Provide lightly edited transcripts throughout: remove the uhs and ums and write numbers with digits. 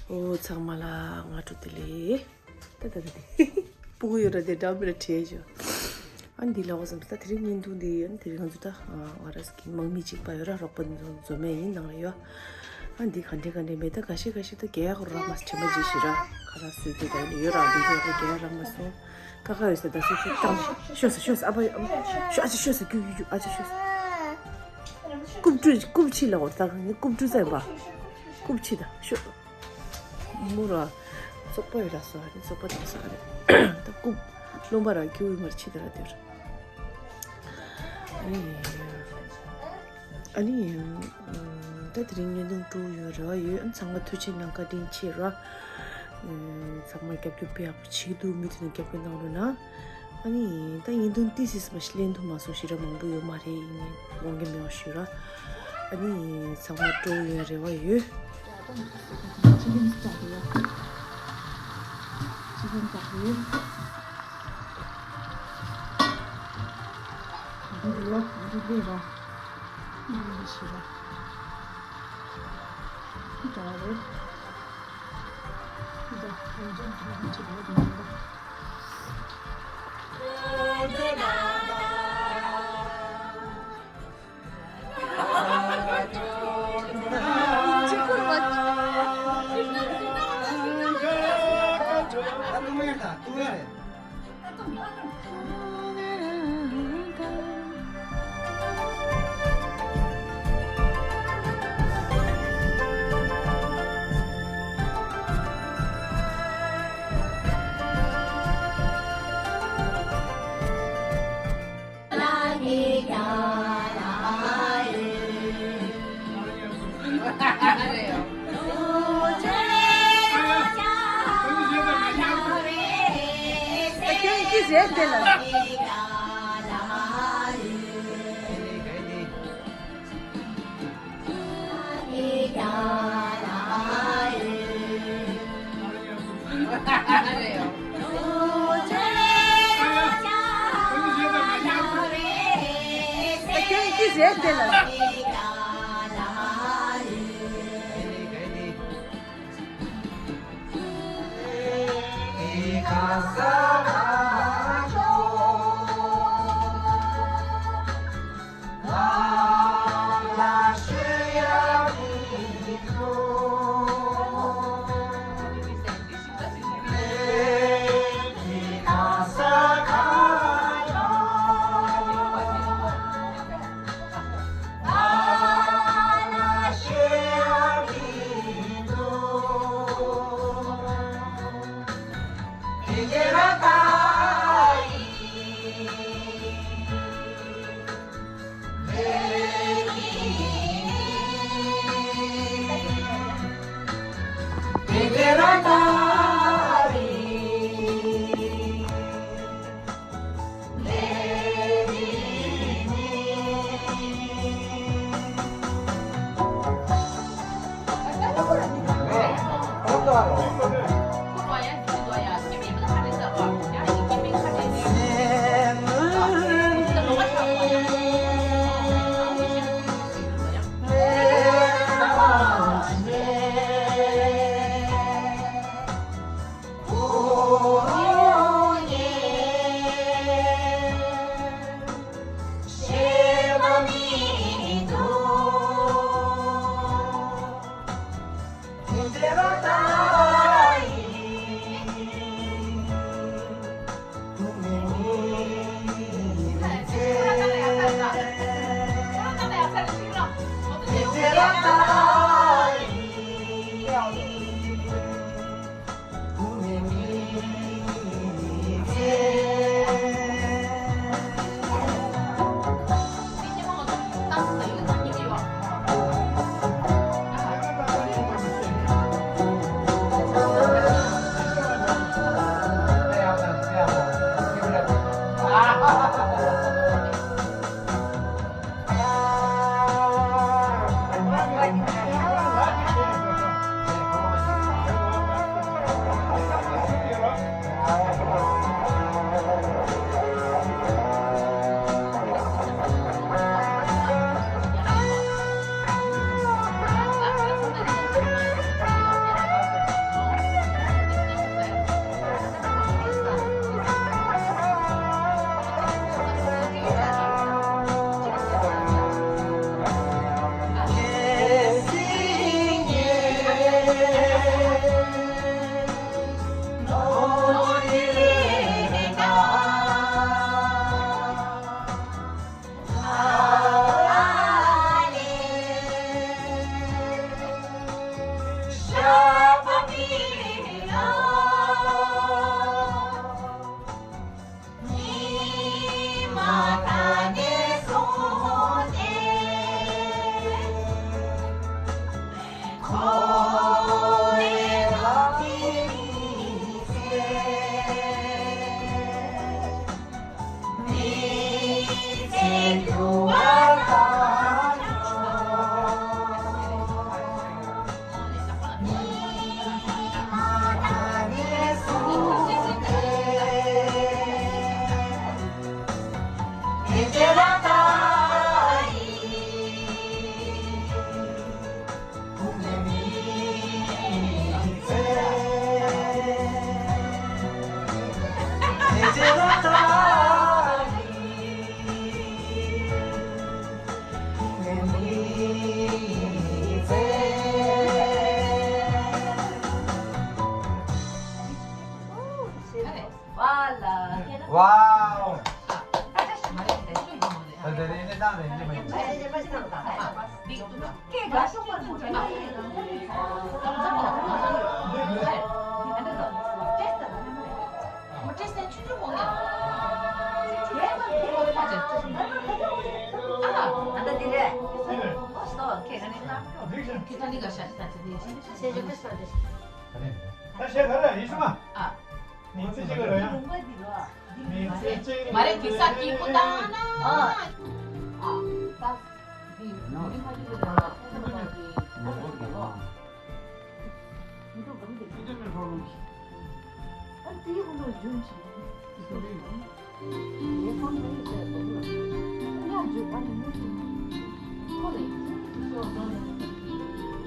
오 정말라 ngathutile tatati puguira de double tejo andi lawasam sta trin ndundi andi ganzuta araski mangmi chikbayora ropan zome inang yo andi khande meta gashi to geya gurra mas chamaji shira kharasi de dai yora de geya ramaso kaga ista da su tam shos aba shos gyu aja shos kubchi la gorta kubchu zai ba kubchi da sho 뭐라 속보이라서 하긴 속보라서 하래 또 롬바라 교육을 치더라들 아니 다들이는 도요라 이 안상가 투치는 가딘 치라 정말 개표피아 치도 미트는 개표 나오나 아니 다 인돈 티시스 마실렌도 마소시라 망부요 말이 뭔게 메오시라 아니 정말 도요래와 유 지금 스타트야. 지금 스타트야. 어디로 가? 이리 싫어. 잘해. 이제 완전 들어가지 말고. 와우. ini daw ini may. Mari kisah kipu tangan.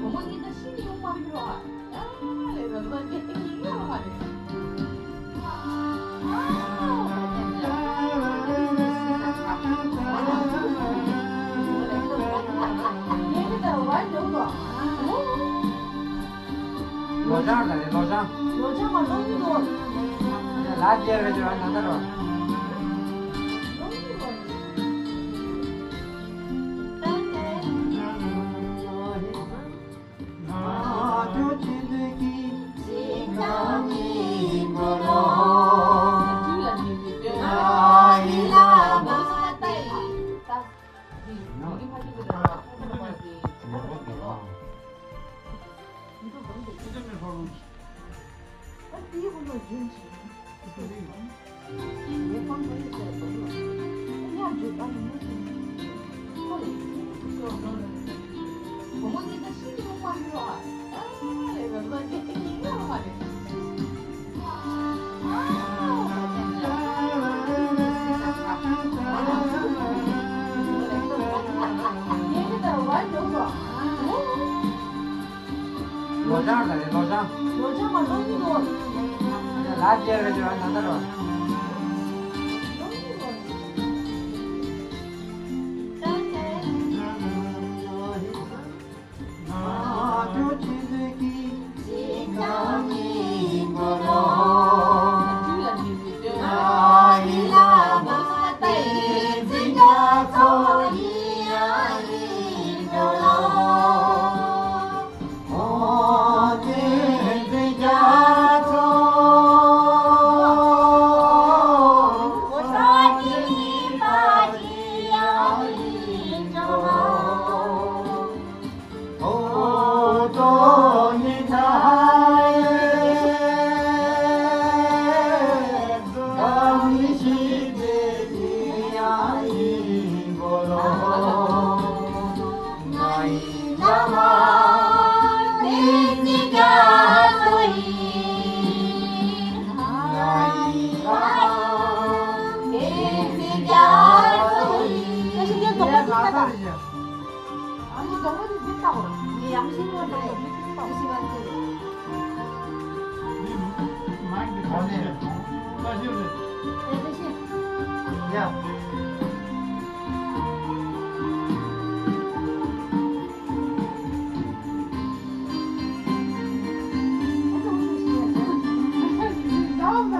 어머니는 16만 필요하. 로장 달래 로장. 여자가 너무 라지에 좀 한다로. 어머니는 16만 필요하. 로장 달래 로장. 여자가 너무 라지에 좀 한다로. 아니 너무 됐다고. 양심으로 야. 양념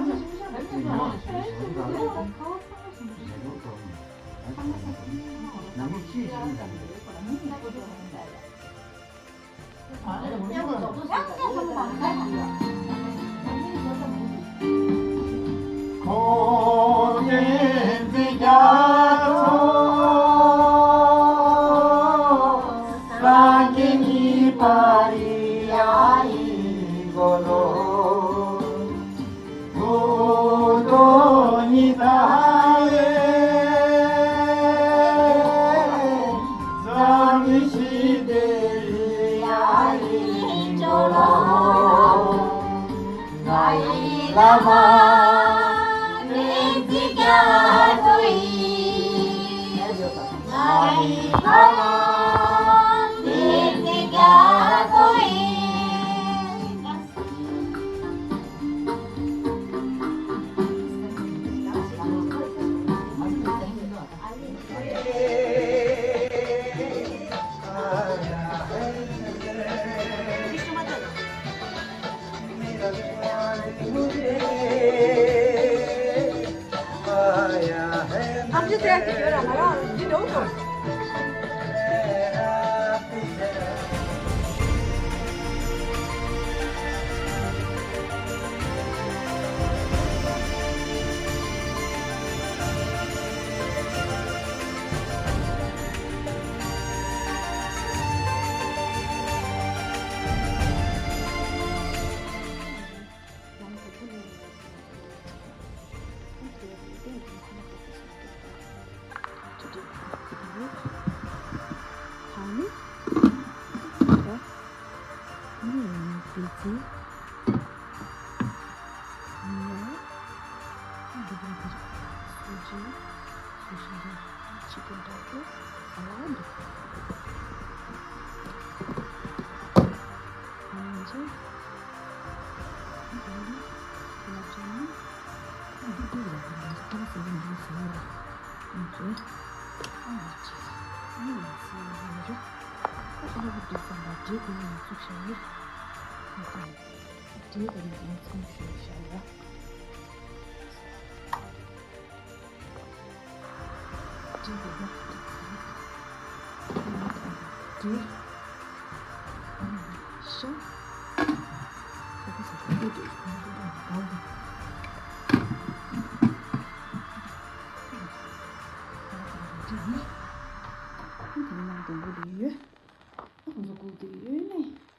Ragini paria igolo Udoni dae Zami shideri ai jolo Nai lama Nitiga doi Nai lama chicken taco salad onion Ini